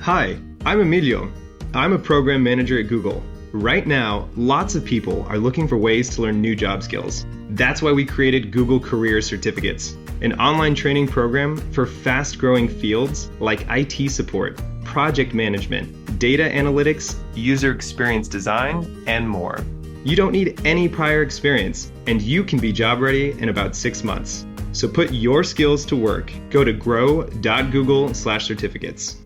Hi, I'm Emilio. I'm a program manager at Google. Right now, lots of people are looking for ways to learn new job skills. That's why we created Google Career Certificates, an online training program for fast-growing fields like IT support, project management, data analytics, user experience design, and more. You don't need any prior experience, and you can be job ready in about 6 months. So put your skills to work. Go to grow.google/certificates.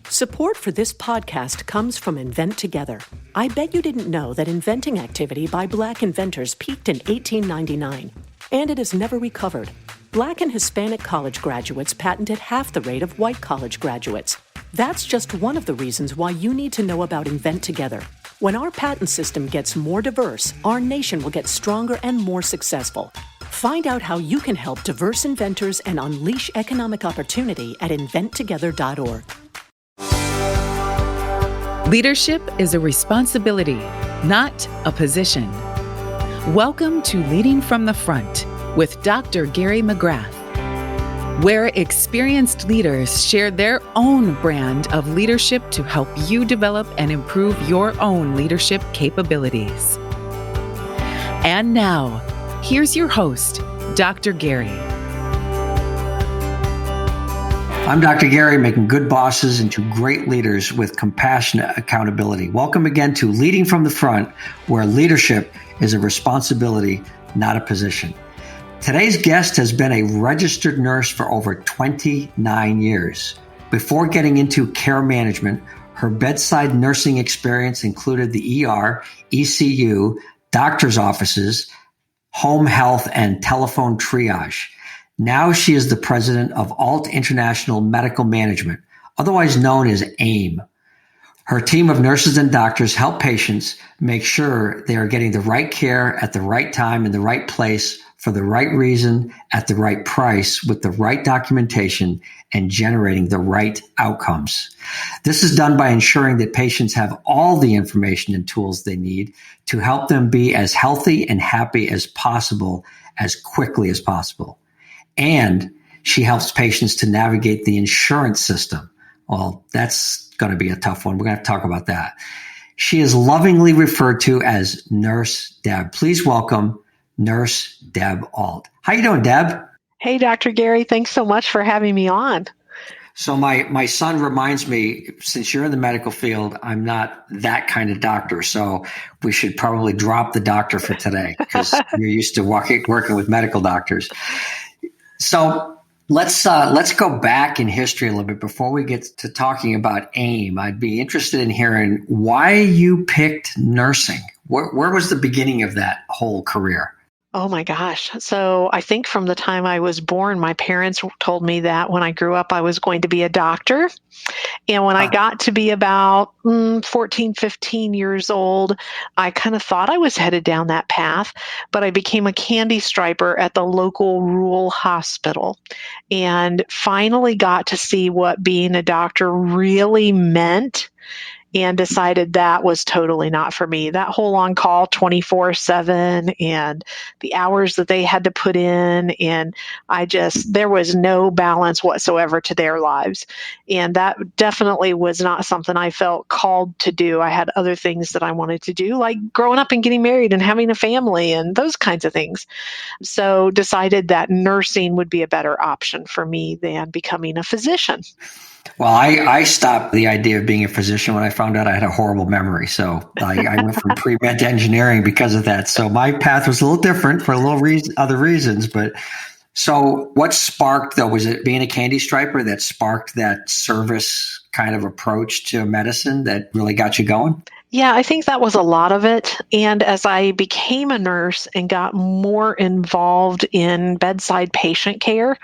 Support for this podcast comes from Invent Together. I bet you didn't know that inventing activity by Black inventors peaked in 1899, and it has never recovered. Black and Hispanic college graduates patented half the rate of white college graduates. That's just one of the reasons why you need to know about Invent Together. When our patent system gets more diverse, our nation will get stronger and more successful. Find out how you can help diverse inventors and unleash economic opportunity at inventtogether.org. Leadership is a responsibility, not a position. Welcome to Leading from the Front with Dr. Gary McGrath, where experienced leaders share their own brand of leadership to help you develop and improve your own leadership capabilities. And now, here's your host, Dr. Gary. I'm Dr. Gary, making good bosses into great leaders with compassionate accountability. Welcome again to Leading from the Front, where leadership is a responsibility, not a position. Today's guest has been a registered nurse for over 29 years. Before getting into care management, her bedside nursing experience included the ER, ECU, doctor's offices, home health, and telephone triage. Now she is the president of Alt International Medical Management, otherwise known as AIM. Her team of nurses and doctors help patients make sure they are getting the right care at the right time in the right place for the right reason at the right price with the right documentation and generating the right outcomes. This is done by ensuring that patients have all the information and tools they need to help them be as healthy and happy as possible as quickly as possible. And she helps patients to navigate the insurance system. Well, that's going to be a tough one. We're going to have to talk about that. She is lovingly referred to as Nurse Deb. Please welcome Nurse Deb Alt. How you doing, Deb? Hey, Dr. Gary. Thanks so much for having me on. So my son reminds me, since you're in the medical field, I'm not that kind of doctor. So we should probably drop the doctor for today because you're used to working with medical doctors. So let's go back in history a little bit before we get to talking about AIM. I'd be interested in hearing why you picked nursing. Where was the beginning of that whole career? Oh my gosh. So I think from the time I was born, my parents told me that when I grew up, I was going to be a doctor. And when I got to be about 14, 15 years old, I kind of thought I was headed down that path, but I became a candy striper at the local rural hospital and finally got to see what being a doctor really meant and decided that was totally not for me. That whole on-call 24/7 and the hours that they had to put in, and there was no balance whatsoever to their lives. And that definitely was not something I felt called to do. I had other things that I wanted to do, like growing up and getting married and having a family and those kinds of things. So decided that nursing would be a better option for me than becoming a physician. Well, I stopped the idea of being a physician when I found out I had a horrible memory. So I went from pre-med to engineering because of that. So my path was a little different for other reasons. But so what sparked, though, was it being a candy striper that sparked that service kind of approach to medicine that really got you going? Yeah, I think that was a lot of it. And as I became a nurse and got more involved in bedside patient care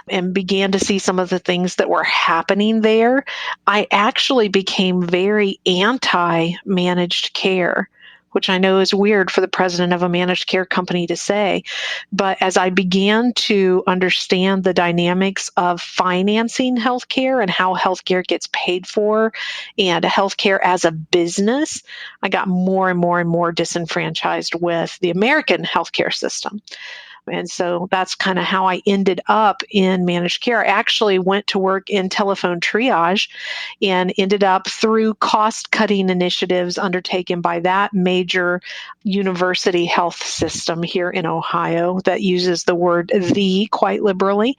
and began to see some of the things that were happening there, I actually became very anti-managed care, which I know is weird for the president of a managed care company to say. But as I began to understand the dynamics of financing healthcare and how healthcare gets paid for and healthcare as a business, I got more and more and more disenfranchised with the American healthcare system. And so that's kind of how I ended up in managed care. I actually went to work in telephone triage and ended up through cost-cutting initiatives undertaken by that major university health system here in Ohio that uses the word "the" quite liberally.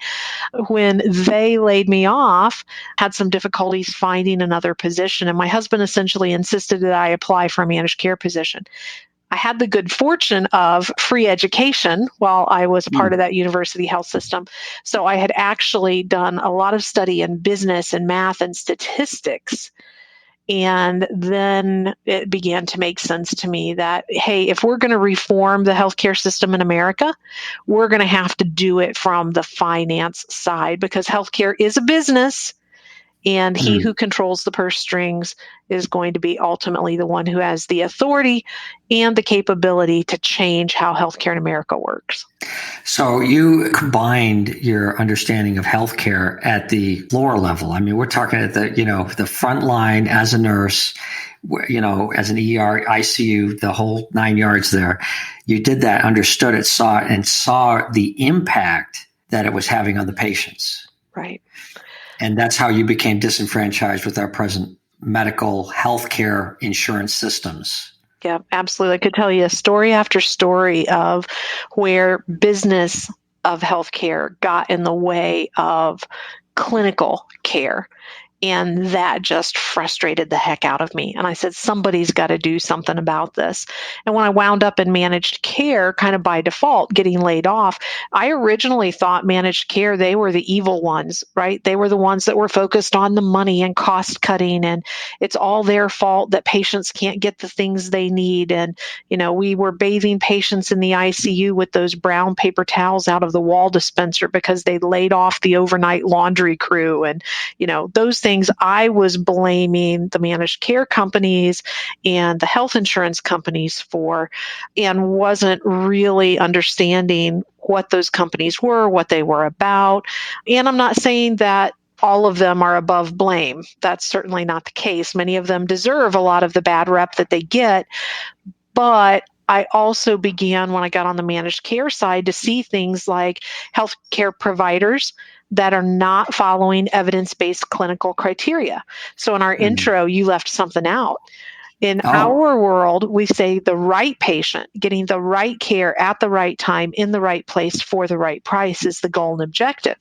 When they laid me off, had some difficulties finding another position, and my husband essentially insisted that I apply for a managed care position. I had the good fortune of free education while I was a part of that university health system. So I had actually done a lot of study in business and math and statistics. And then it began to make sense to me that, hey, if we're going to reform the healthcare system in America, we're going to have to do it from the finance side because healthcare is a business. And he who controls the purse strings is going to be ultimately the one who has the authority and the capability to change how healthcare in America works. So you combined your understanding of healthcare at the lower level. I mean, we're talking at the front line as a nurse, as an ER, ICU, the whole 9 yards there. You did that, understood it, saw it, and saw the impact that it was having on the patients. Right. And that's how you became disenfranchised with our present medical healthcare insurance systems. Yeah, absolutely. I could tell you story after story of where business of healthcare got in the way of clinical care. And that just frustrated the heck out of me. And I said, somebody's got to do something about this. And when I wound up in managed care, kind of by default, getting laid off, I originally thought managed care, they were the evil ones, right? They were the ones that were focused on the money and cost cutting. And it's all their fault that patients can't get the things they need. And, we were bathing patients in the ICU with those brown paper towels out of the wall dispenser because they laid off the overnight laundry crew. And, those things I was blaming the managed care companies and the health insurance companies for, and wasn't really understanding what those companies were, what they were about. And I'm not saying that all of them are above blame. That's certainly not the case. Many of them deserve a lot of the bad rep that they get. But I also began, when I got on the managed care side, to see things like healthcare providers that are not following evidence-based clinical criteria. So in our intro, you left something out. In our world, we say the right patient, getting the right care at the right time, in the right place, for the right price is the goal and objective.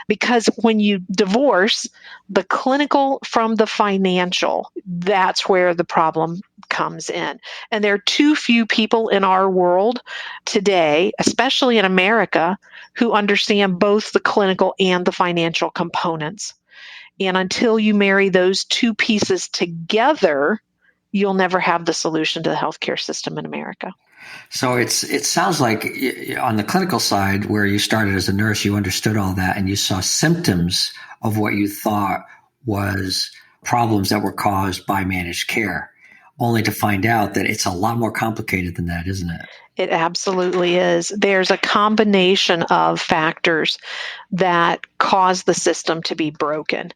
Because when you divorce the clinical from the financial, that's where the problem comes in. And there are too few people in our world today, especially in America, who understand both the clinical and the financial components. And until you marry those two pieces together, you'll never have the solution to the healthcare system in America. So it sounds like on the clinical side, where you started as a nurse, you understood all that and you saw symptoms of what you thought was problems that were caused by managed care, only to find out that it's a lot more complicated than that, isn't it? It absolutely is. There's a combination of factors that cause the system to be broken.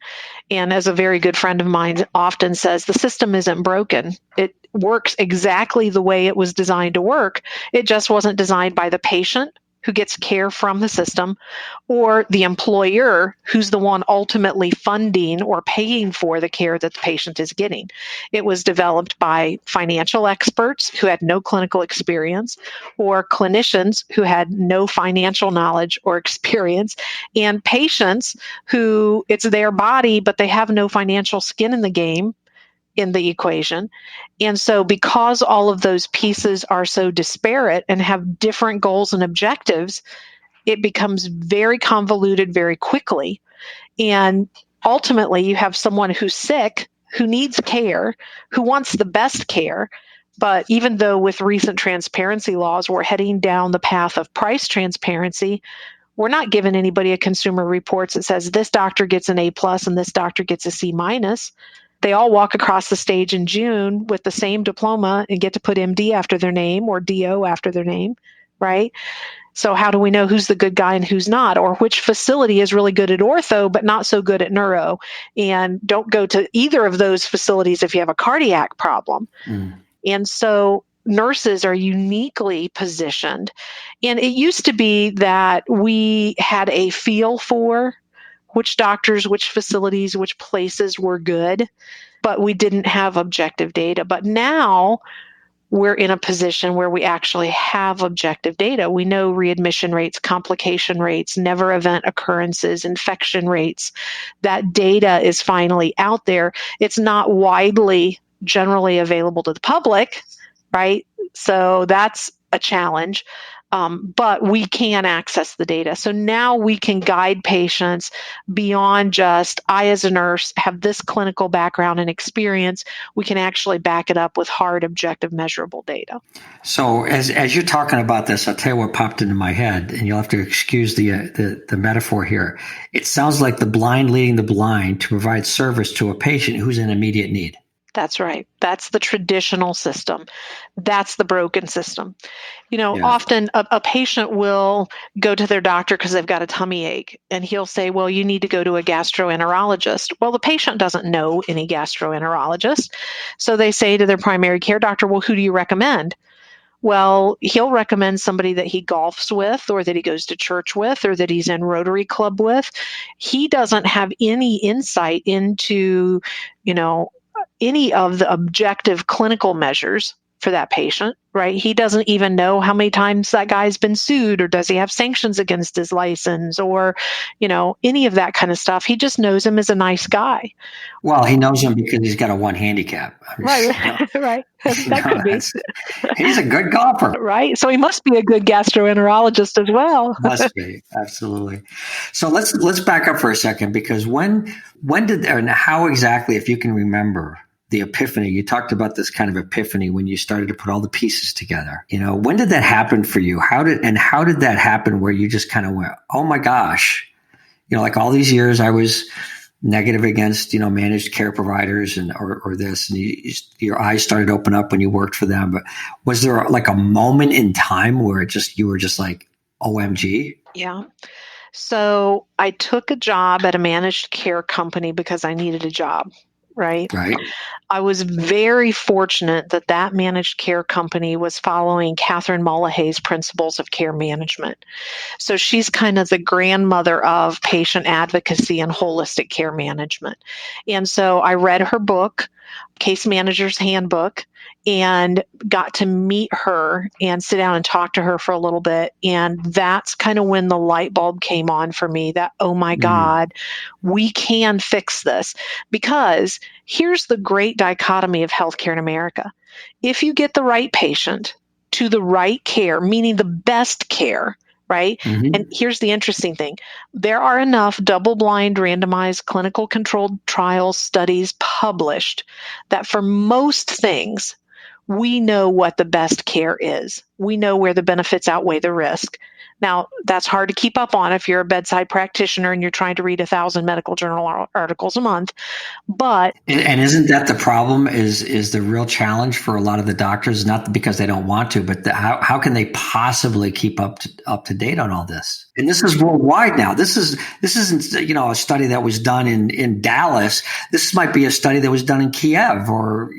And as a very good friend of mine often says, the system isn't broken. It works exactly the way it was designed to work. It just wasn't designed by the patient who gets care from the system or the employer who's the one ultimately funding or paying for the care that the patient is getting. It was developed by financial experts who had no clinical experience or clinicians who had no financial knowledge or experience, and patients who it's their body, but they have no financial skin in the game in the equation. And so because all of those pieces are so disparate and have different goals and objectives, it becomes very convoluted very quickly. And ultimately, you have someone who's sick, who needs care, who wants the best care. But even though with recent transparency laws, we're heading down the path of price transparency, we're not giving anybody a consumer reports that says this doctor gets an A+ and this doctor gets a C-. They all walk across the stage in June with the same diploma and get to put MD after their name or DO after their name, right? So how do we know who's the good guy and who's not, or which facility is really good at ortho but not so good at neuro? And don't go to either of those facilities if you have a cardiac problem. And so nurses are uniquely positioned. And it used to be that we had a feel for which doctors, which facilities, which places were good, but we didn't have objective data. But now we're in a position where we actually have objective data. We know readmission rates, complication rates, never event occurrences, infection rates. That data is finally out there. It's not widely generally available to the public, right? So that's a challenge. But we can access the data. So now we can guide patients beyond just, I as a nurse have this clinical background and experience. We can actually back it up with hard, objective, measurable data. So as you're talking about this, I'll tell you what popped into my head, and you'll have to excuse the metaphor here. It sounds like the blind leading the blind to provide service to a patient who's in immediate need. That's right. That's the traditional system. That's the broken system. Often a patient will go to their doctor because they've got a tummy ache, and he'll say, well, you need to go to a gastroenterologist. Well, the patient doesn't know any gastroenterologist. So they say to their primary care doctor, well, who do you recommend? Well, he'll recommend somebody that he golfs with, or that he goes to church with, or that he's in Rotary Club with. He doesn't have any insight into, any of the objective clinical measures for that patient, right? He doesn't even know how many times that guy's been sued, or does he have sanctions against his license, or, any of that kind of stuff. He just knows him as a nice guy. Well, he knows him because he's got a one handicap. Right, right. That could be. He's a good golfer. Right. So he must be a good gastroenterologist as well. Must be. Absolutely. So let's back up for a second, because when did, and how exactly, if you can remember, the epiphany, you talked about this kind of epiphany when you started to put all the pieces together. When did that happen for you? How did that happen where you just kind of went, oh my gosh, like all these years I was negative against, managed care providers or this, and your eyes started to open up when you worked for them. But was there like a moment in time where you were just like, OMG? Yeah. So I took a job at a managed care company because I needed a job. Right. I was very fortunate that managed care company was following Catherine Mullohay's principles of care management. So she's kind of the grandmother of patient advocacy and holistic care management. And so I read her book, Case Manager's Handbook, and got to meet her and sit down and talk to her for a little bit. And that's kind of when the light bulb came on for me that, oh my God, we can fix this. Because here's the great dichotomy of healthcare in America. If you get the right patient to the right care, meaning the best care, right? Mm-hmm. And here's the interesting thing. There are enough double-blind, randomized, clinical controlled trials studies published that for most things, we know what the best care is. We know where the benefits outweigh the risk. Now, that's hard to keep up on if you're a bedside practitioner and you're trying to read 1,000 medical journal articles a month. But and isn't that the problem? Is the real challenge for a lot of the doctors? Not because they don't want to, but how can they possibly keep up to date on all this? And this is worldwide now. This isn't a study that was done in Dallas. This might be a study that was done in Kiev or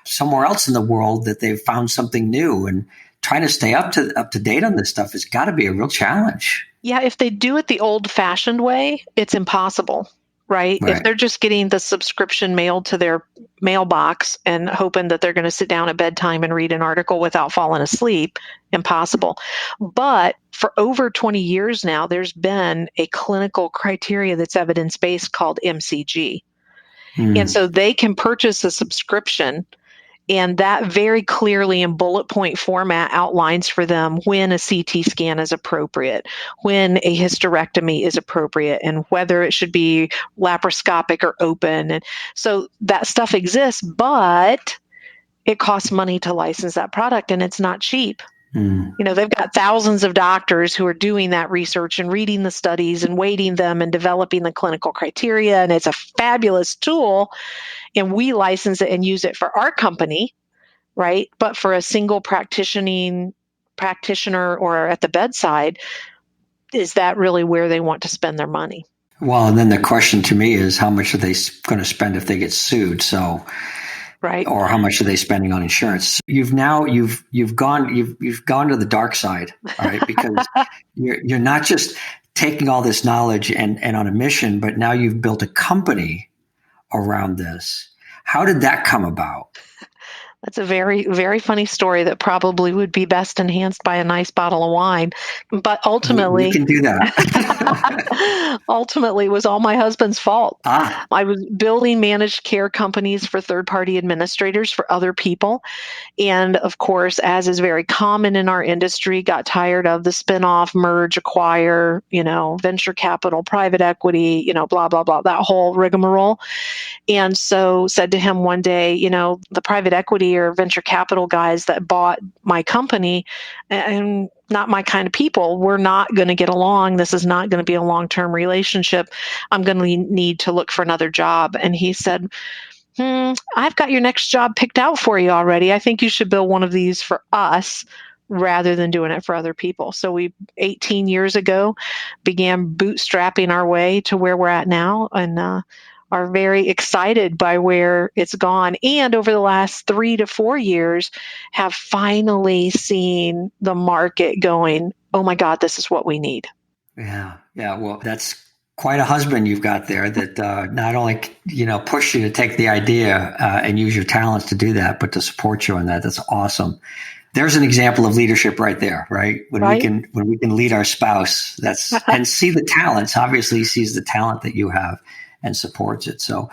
somewhere else in the world that they've found something new, and trying to stay up to date on this stuff has got to be a real challenge. Yeah, if they do it the old-fashioned way, it's impossible, right? If they're just getting the subscription mailed to their mailbox and hoping that they're going to sit down at bedtime and read an article without falling asleep, impossible. But for over 20 years now, there's been a clinical criteria that's evidence-based called MCG. And so they can purchase a subscription, and that very clearly in bullet point format outlines for them when a CT scan is appropriate, when a hysterectomy is appropriate, and whether it should be laparoscopic or open. And so that stuff exists, but it costs money to license that product, and it's not cheap. They've got thousands of doctors who are doing that research and reading the studies and weighting them and developing the clinical criteria. And it's a fabulous tool. And we license it and use it for our company, right? But for a single practitioner or at the bedside, is that really where they want to spend their money? Well, and then the question to me is, how much are they going to spend if they get sued? So Right. or how much are they spending on insurance? You've gone to the dark side, all right? Because you're not just taking all this knowledge and on a mission, but now you've built a company around this. How did that come about? That's a very, very funny story that probably would be best enhanced by a nice bottle of wine. But We ultimately, can do that. ultimately, it was all my husband's fault. Ah, I was building managed care companies for third-party administrators for other people. And of course, as is very common in our industry, got tired of the spin-off, merge, acquire, venture capital, private equity, blah, blah, blah, that whole rigmarole. And so said to him one day, the private equity or venture capital guys that bought my company and not my kind of people, we're not going to get along. This is not going to be a long-term relationship. I'm going to need to look for another job. And he said, I've got your next job picked out for you already. I think you should build one of these for us rather than doing it for other people. So we, 18 years ago, began bootstrapping our way to where we're at now, and are very excited by where it's gone. And over the last 3 to 4 years, have finally seen the market going, oh my God, this is what we need. yeah. Well, that's quite a husband you've got there that not only push you to take the idea and use your talents to do that, but to support you on that. That's awesome. There's an example of leadership right there, right? When we can lead our spouse, and see the talents. Obviously, he sees the talent that you have and supports it. So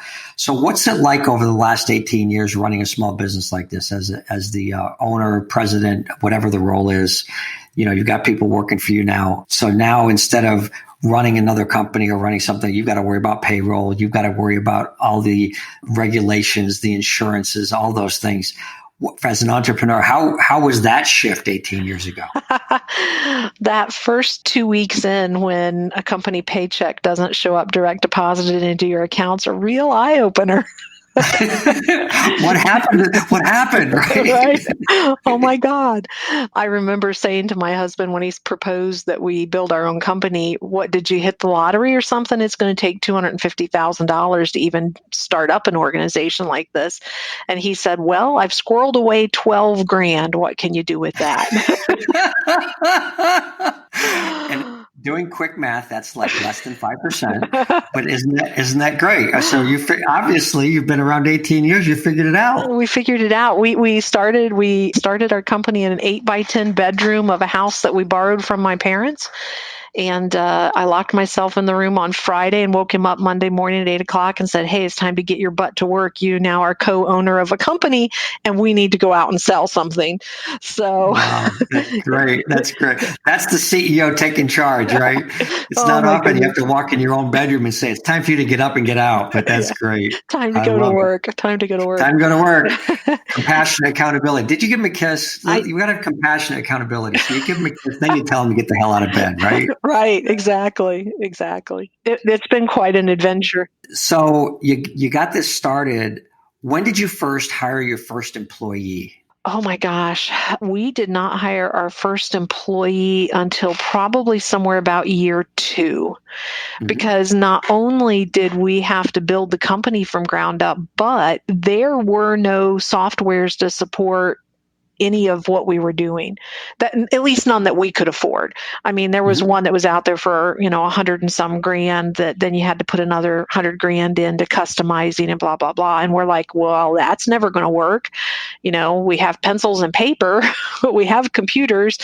what's it like over the last 18 years running a small business like this as the owner, president, whatever the role is? You've got people working for you now. So now instead of running another company or running something, you've got to worry about payroll. You've got to worry about all the regulations, the insurances, all those things. As an entrepreneur, how was that shift 18 years ago? That first 2 weeks in, when a company paycheck doesn't show up direct deposited into your accounts, a real eye opener. What happened? Right? Oh my God. I remember saying to my husband when he's proposed that we build our own company, what, did you hit the lottery or something? It's going to take $250,000 to even start up an organization like this. And he said, well, I've squirreled away 12 grand. What can you do with that? And doing quick math, that's like less than 5%. But isn't that great? So obviously you've been around 18 years. You figured it out. We figured it out. We started our company in an 8x10 bedroom of a house that we borrowed from my parents. And I locked myself in the room on Friday and woke him up Monday morning at 8 o'clock and said, hey, it's time to get your butt to work. You now are co-owner of a company and we need to go out and sell something. So wow, that's great. That's great. That's the CEO taking charge, right? It's not often you have to walk in your own bedroom and say, it's time for you to get up and get out, but that's great. Time to go to work. Time to go to work. Time to go to work. Compassionate accountability. Did you give him a kiss? You got to have compassionate accountability. So you give him a kiss, then you tell him to get the hell out of bed, right? Right. Exactly. It's been quite an adventure. So you got this started. When did you first hire your first employee? Oh my gosh. We did not hire our first employee until probably somewhere about year 2, because not only did we have to build the company from ground up, but there were no softwares to support any of what we were doing, that at least none that we could afford. I mean, there was one that was out there for, $100 and some grand that then you had to put another $100 grand into customizing and blah, blah, blah. And we're like, well, that's never going to work. We have pencils and paper, but we have computers.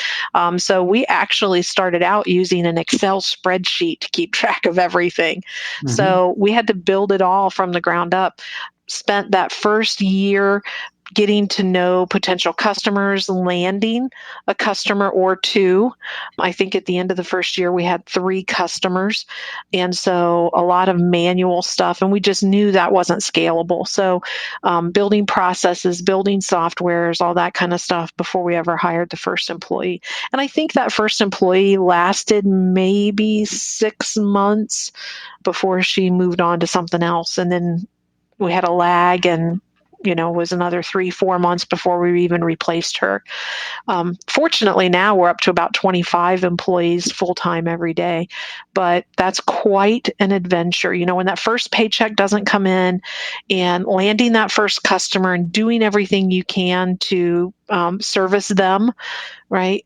So we actually started out using an Excel spreadsheet to keep track of everything. So we had to build it all from the ground up. Spent that first year getting to know potential customers, landing a customer or 2. I think at the end of the first year, we had 3 customers. And so a lot of manual stuff, and we just knew that wasn't scalable. So building processes, building softwares, all that kind of stuff before we ever hired the first employee. And I think that first employee lasted maybe 6 months before she moved on to something else. And then we had a lag, and was another 3-4 months before we even replaced her. Fortunately, now we're up to about 25 employees full-time every day, but that's quite an adventure. When that first paycheck doesn't come in, and landing that first customer and doing everything you can to service them, right?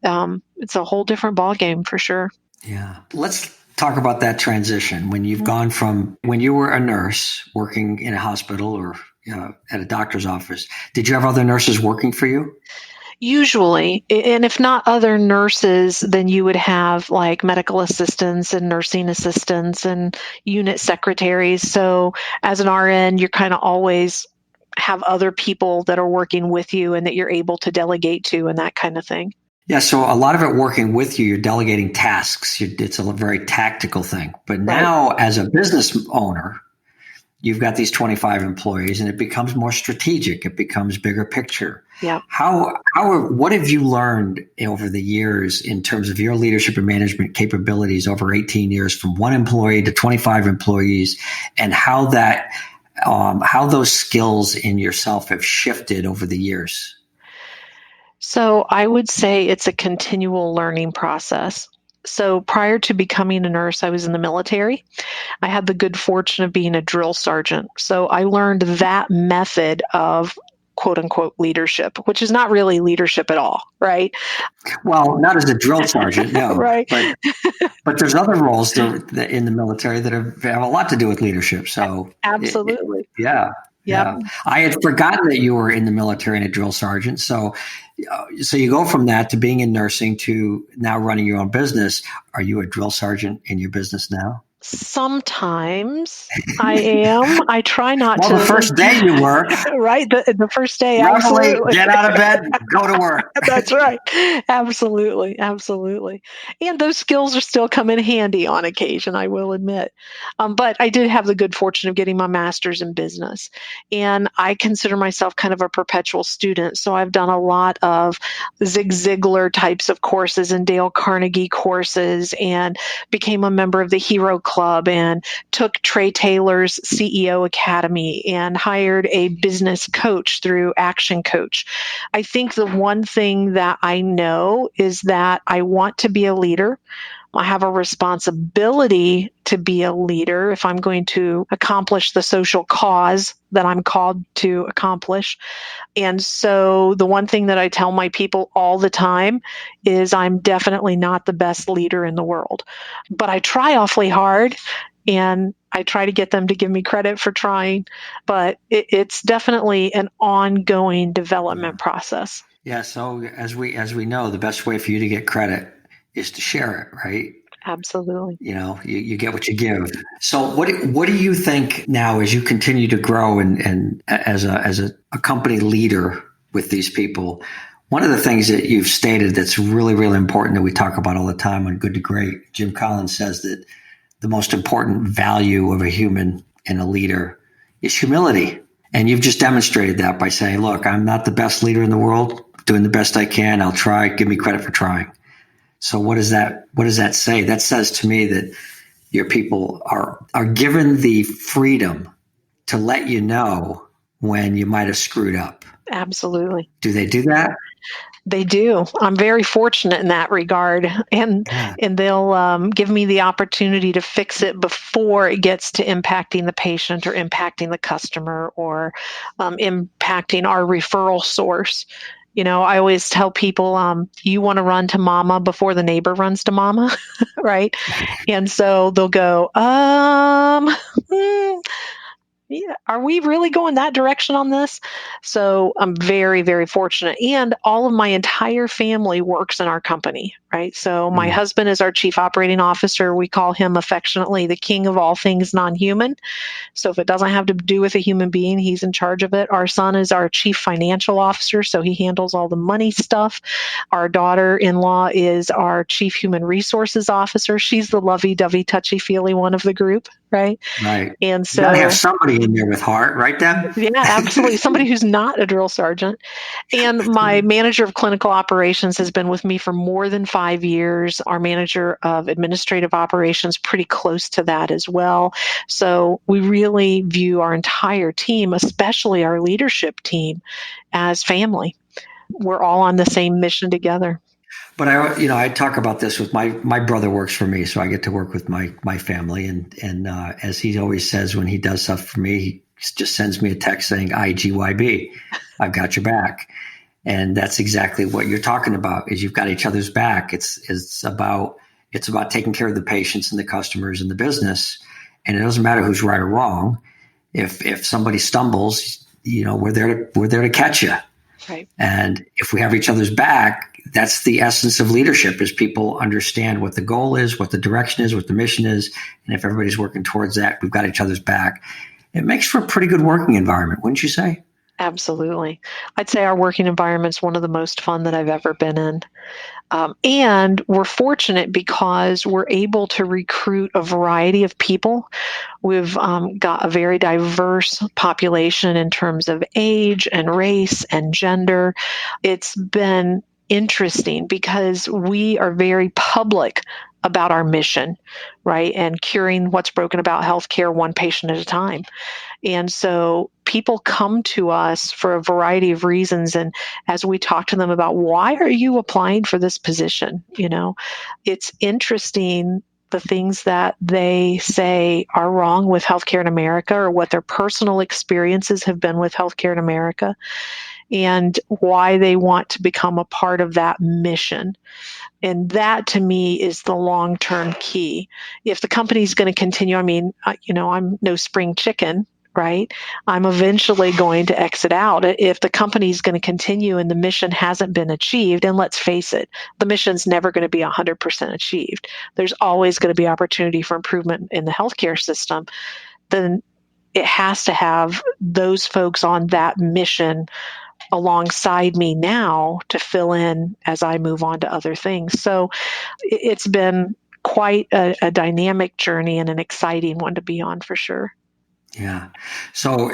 It's a whole different ballgame for sure. Yeah. Let's talk about that transition when you've gone from when you were a nurse working in a hospital or at a doctor's office. Did you have other nurses working for you? Usually, and if not other nurses, then you would have like medical assistants and nursing assistants and unit secretaries. So as an RN, you're kind of always have other people that are working with you and that you're able to delegate to and that kind of thing. Yeah, so a lot of it working with you, you're delegating tasks. It's a very tactical thing. But now as a business owner, you've got these 25 employees and it becomes more strategic. It becomes bigger picture. Yeah. What have you learned over the years in terms of your leadership and management capabilities over 18 years from 1 employee to 25 employees, and how those skills in yourself have shifted over the years? So I would say it's a continual learning process. So prior to becoming a nurse, I was in the military. I had the good fortune of being a drill sergeant. So I learned that method of quote unquote leadership, which is not really leadership at all, right? Well, not as a drill sergeant, no. Right. But there's other roles in the military that have a lot to do with leadership. So absolutely. Yeah. I had forgotten that you were in the military and a drill sergeant. So you go from that to being in nursing to now running your own business. Are you a drill sergeant in your business now? Sometimes I am. I try not to. Well, the first day you were. Right. The first day. Roughly, absolutely. Get out of bed, go to work. That's right. Absolutely. Absolutely. And those skills are still come in handy on occasion, I will admit. But I did have the good fortune of getting my master's in business. And I consider myself kind of a perpetual student. So I've done a lot of Zig Ziglar types of courses and Dale Carnegie courses, and became a member of the Hero Club and took Trey Taylor's CEO Academy and hired a business coach through Action Coach. I think the one thing that I know is that I want to be a leader. I have a responsibility to be a leader if I'm going to accomplish the social cause that I'm called to accomplish. And so the one thing that I tell my people all the time is I'm definitely not the best leader in the world, but I try awfully hard. And I try to get them to give me credit for trying, but it's definitely an ongoing development process. Yeah. So as we know, the best way for you to get credit is to share it, right? Absolutely. You get what you give. So what do you think now as you continue to grow and as a company leader with these people? One of the things that you've stated that's really, really important that we talk about all the time on Good to Great, Jim Collins says that the most important value of a human and a leader is humility. And you've just demonstrated that by saying, look, I'm not the best leader in the world, doing the best I can. I'll try, give me credit for trying. So what does that say? That says to me that your people are given the freedom to let you know when you might have screwed up. Absolutely. Do they do that? They do. I'm very fortunate in that regard, and they'll give me the opportunity to fix it before it gets to impacting the patient or impacting the customer or impacting our referral source. I always tell people, you want to run to mama before the neighbor runs to mama, right? And so they'll go, yeah, are we really going that direction on this? So I'm very, very fortunate. And all of my entire family works in our company, right? So my husband is our chief operating officer. We call him affectionately the king of all things non-human. So if it doesn't have to do with a human being, he's in charge of it. Our son is our chief financial officer, so he handles all the money stuff. Our daughter-in-law is our chief human resources officer. She's the lovey-dovey, touchy-feely one of the group, right? Right. And You got to have so, somebody in there with heart, right, Deb? yeah, absolutely. Somebody who's not a drill sergeant. And my manager of clinical operations has been with me for more than 5 years. Our manager of administrative operations, pretty close to that as well. So we really view our entire team, especially our leadership team, as family. We're all on the same mission together. But I talk about this with my brother works for me, so I get to work with my family, and as he always says when he does stuff for me, he just sends me a text saying IGYB, I've got your back, and that's exactly what you're talking about. Is you've got each other's back. It's about taking care of the patients and the customers and the business, and it doesn't matter who's right or wrong. If somebody stumbles, we're there to catch you. Right. And if we have each other's back, that's the essence of leadership, is people understand what the goal is, what the direction is, what the mission is. And if everybody's working towards that, we've got each other's back. It makes for a pretty good working environment, wouldn't you say? Absolutely. I'd say our working environment's one of the most fun that I've ever been in. And we're fortunate because we're able to recruit a variety of people. We've got a very diverse population in terms of age and race and gender. It's been interesting because we are very public about our mission, right? And curing what's broken about healthcare one patient at a time. And so people come to us for a variety of reasons. And as we talk to them about, why are you applying for this position? It's interesting the things that they say are wrong with healthcare in America, or what their personal experiences have been with healthcare in America, and why they want to become a part of that mission. And that, to me, is the long-term key. If the company's going to continue, I'm no spring chicken, right? I'm eventually going to exit out. If the company's going to continue and the mission hasn't been achieved, and let's face it, the mission's never going to be 100% achieved. There's always going to be opportunity for improvement in the healthcare system. Then it has to have those folks on that mission alongside me now to fill in as I move on to other things. So it's been quite a dynamic journey and an exciting one to be on, for sure. Yeah. So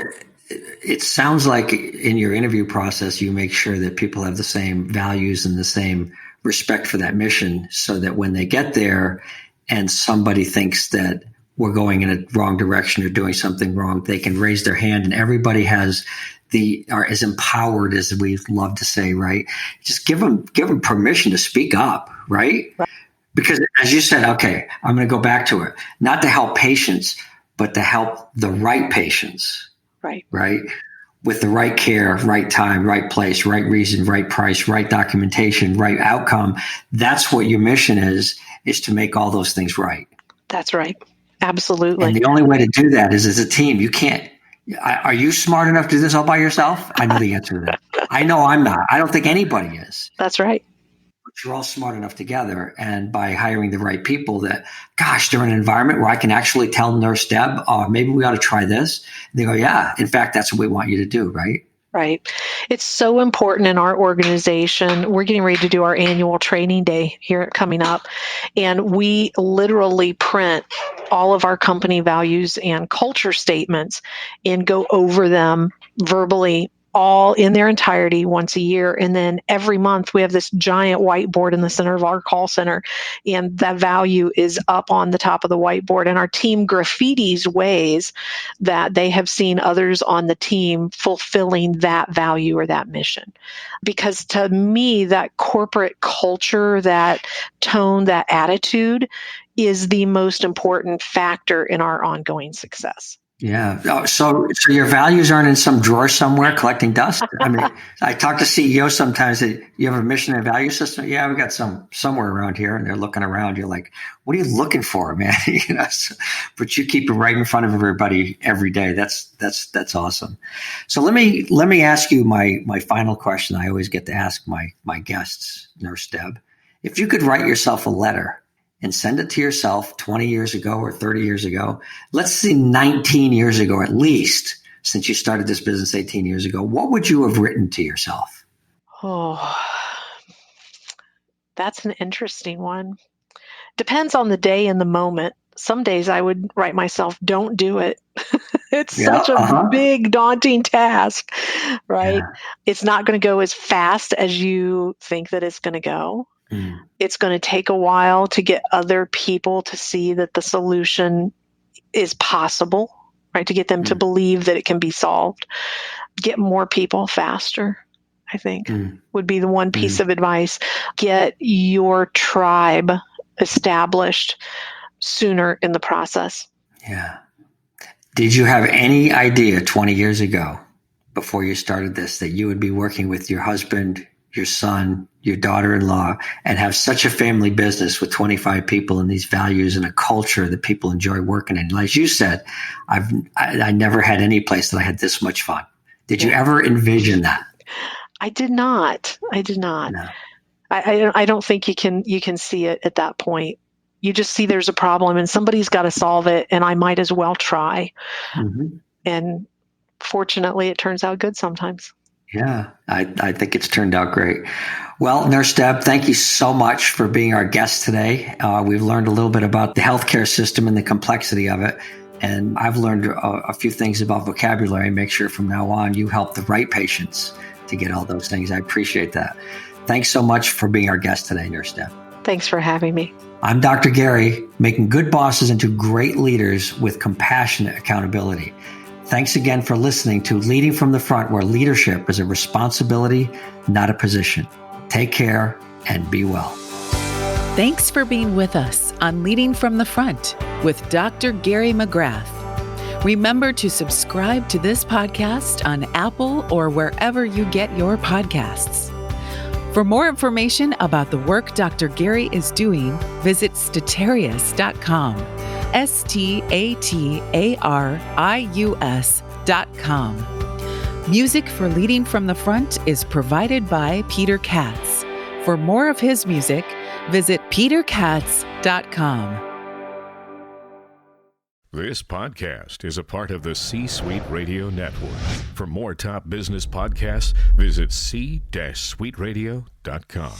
it sounds like in your interview process, you make sure that people have the same values and the same respect for that mission, so that when they get there and somebody thinks that we're going in a wrong direction or doing something wrong, they can raise their hand, and everybody are as empowered, as we love to say, right? Just give them permission to speak up, right? Because as you said, okay, I'm going to go back to it, not to help patients, but to help the right patients, right? With the right care, right time, right place, right reason, right price, right documentation, right outcome. That's what your mission is to make all those things right. That's right. Absolutely. And the only way to do that is as a team. You can't. Are you smart enough to do this all by yourself? I know the answer to that. I know I'm not. I don't think anybody is. That's right. But you're all smart enough together. And by hiring the right people that, gosh, they're in an environment where I can actually tell Nurse Deb, maybe we ought to try this. And they go, yeah, in fact, that's what we want you to do, right? Right. It's so important in our organization. We're getting ready to do our annual training day here coming up, and we literally print all of our company values and culture statements and go over them verbally, all in their entirety, once a year. And then every month we have this giant whiteboard in the center of our call center, and that value is up on the top of the whiteboard. And our team graffitis ways that they have seen others on the team fulfilling that value or that mission. Because to me, that corporate culture, that tone, that attitude is the most important factor in our ongoing success. Yeah. So your values aren't in some drawer somewhere collecting dust? I mean, I talk to CEOs sometimes that you have a mission and value system. Yeah, we got some somewhere around here, and they're looking around. You're like, what are you looking for, man? But you keep it right in front of everybody every day. That's awesome. So let me ask you my final question. I always get to ask my guests, Nurse Deb. If you could write yourself a letter and send it to yourself 20 years ago or 30 years ago, let's say 19 years ago at least, since you started this business 18 years ago, what would you have written to yourself? Oh, that's an interesting one. Depends on the day and the moment. some days I would write myself, don't do it. It's such a big, daunting task, right? Yeah. It's not going to go as fast as you think that it's going to go. It's going to take a while to get other people to see that the solution is possible, right? To get them to believe that it can be solved. Get more people faster, I think, would be the one piece of advice. Get your tribe established sooner in the process. Yeah. Did you have any idea 20 years ago, before you started this, that you would be working with your husband, your son, your daughter-in-law, and have such a family business with 25 people and these values and a culture that people enjoy working in? As you said, I never had any place that I had this much fun. Did you ever envision that? I did not. No. I don't think you can see it at that point. You just see there's a problem and somebody's got to solve it, and I might as well try. And fortunately, it turns out good sometimes. Yeah, I think it's turned out great. Well, Nurse Deb, thank you so much for being our guest today. We've learned a little bit about the healthcare system and the complexity of it. And I've learned a few things about vocabulary. Make sure from now on you help the right patients to get all those things. I appreciate that. Thanks so much for being our guest today, Nurse Deb. Thanks for having me. I'm Dr. Gary, making good bosses into great leaders with compassionate accountability. Thanks again for listening to Leading from the Front, where leadership is a responsibility, not a position. Take care and be well. Thanks for being with us on Leading from the Front with Dr. Gary McGrath. Remember to subscribe to this podcast on Apple or wherever you get your podcasts. For more information about the work Dr. Gary is doing, visit statarius.com, statarius.com. Music for Leading from the Front is provided by Peter Katz. For more of his music, visit peterkatz.com. This podcast is a part of the C-Suite Radio Network. For more top business podcasts, visit c-suiteradio.com.